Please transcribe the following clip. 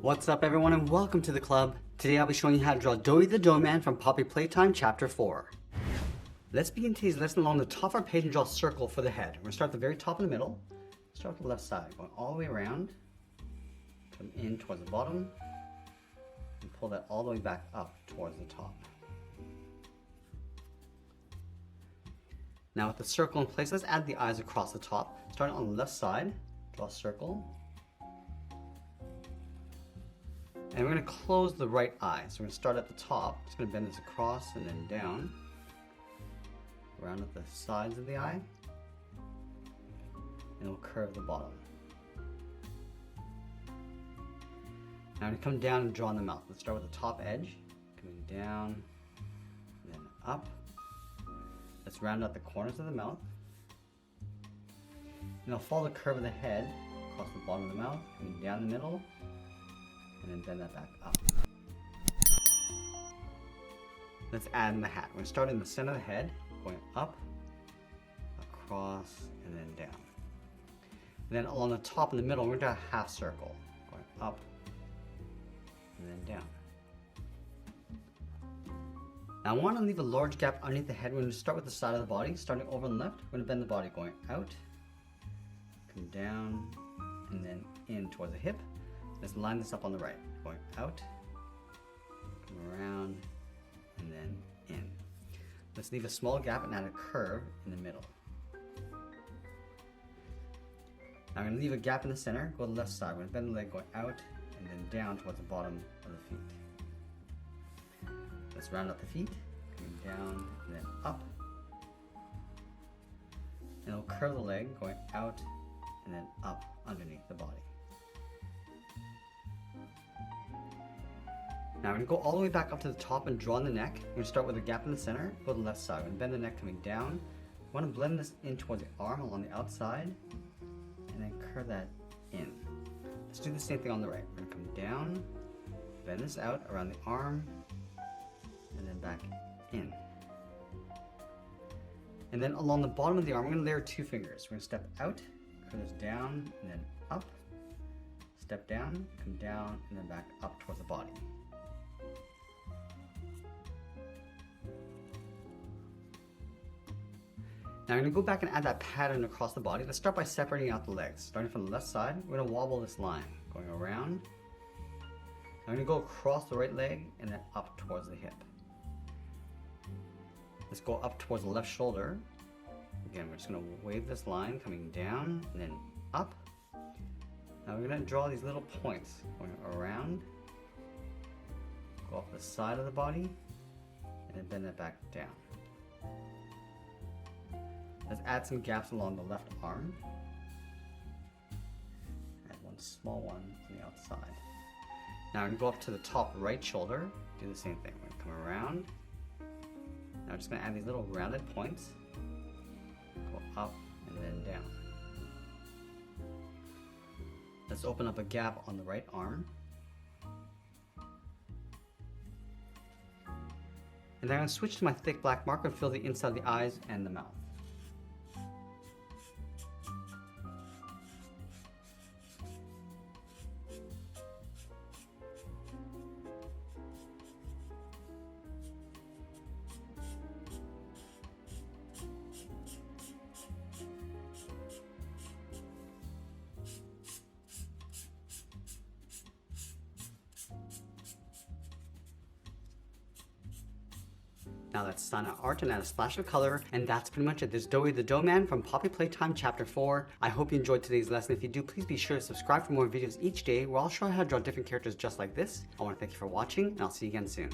What's up everyone and welcome to the club. Today I'll be showing you how to draw Doey the Doughman from Poppy Playtime Chapter 4. Let's begin today's lesson along the top of our page and draw a circle for the head. We're going to start at the very top in the middle. Start with the left side, going all the way around, come in towards the bottom, and pull that all the way back up towards the top. Now with the circle in place, let's add the eyes across the top. Starting on the left side, draw a circle. And we're going to close the right eye. So we're going to start at the top. Just going to bend this across and then down. Around at the sides of the eye. And we'll curve the bottom. Now I'm going to come down and draw on the mouth. Let's start with the top edge. Coming down, and then up. Let's round out the corners of the mouth. And I'll follow the curve of the head across the bottom of the mouth, coming down the middle, and then bend that back up. Let's add in the hat. We're going to start in the center of the head, going up, across, and then down. And then along the top in the middle, we're going to do a half circle, going up, and then down. Now I want to leave a large gap underneath the head. We're going to start with the side of the body, starting over on the left. We're going to bend the body, going out, come down, and then in towards the hip. Let's line this up on the right, going out, come around, and then in. Let's leave a small gap and add a curve in the middle. Now I'm going to leave a gap in the center, go to the left side. We're going to bend the leg going out and then down towards the bottom of the feet. Let's round out the feet, coming down and then up. And we'll curve the leg going out and then up underneath the body. Now we're going to go all the way back up to the top and draw on the neck. We're going to start with a gap in the center, go to the left side. We're going to bend the neck coming down. We want to blend this in towards the arm along the outside and then curve that in. Let's do the same thing on the right. We're going to come down, bend this out around the arm, and then back in. And then along the bottom of the arm, we're going to layer two fingers. We're going to step out, curve this down, and then up. Step down, come down, and then back up towards the body. Now I'm going to go back and add that pattern across the body. Let's start by separating out the legs. Starting from the left side, we're going to wobble this line, going around. I'm going to go across the right leg and then up towards the hip. Let's go up towards the left shoulder. Again, we're just going to wave this line coming down and then up. Now we're going to draw these little points going around, go off the side of the body, and then bend that back down. Let's add some gaps along the left arm. Add one small one on the outside. Now we're going to go up to the top right shoulder, do the same thing. We're going to come around. Now we're just going to add these little rounded points, go up and then down. Let's open up a gap on the right arm. And then I'm going to switch to my thick black marker and fill the inside of the eyes and the mouth. Now let's sign our art and add a splash of color, and that's pretty much it. There's Doey the Doughman from Poppy Playtime Chapter 4. I hope you enjoyed today's lesson. If you do, please be sure to subscribe for more videos each day where I'll show you how to draw different characters just like this. I want to thank you for watching, and I'll see you again soon.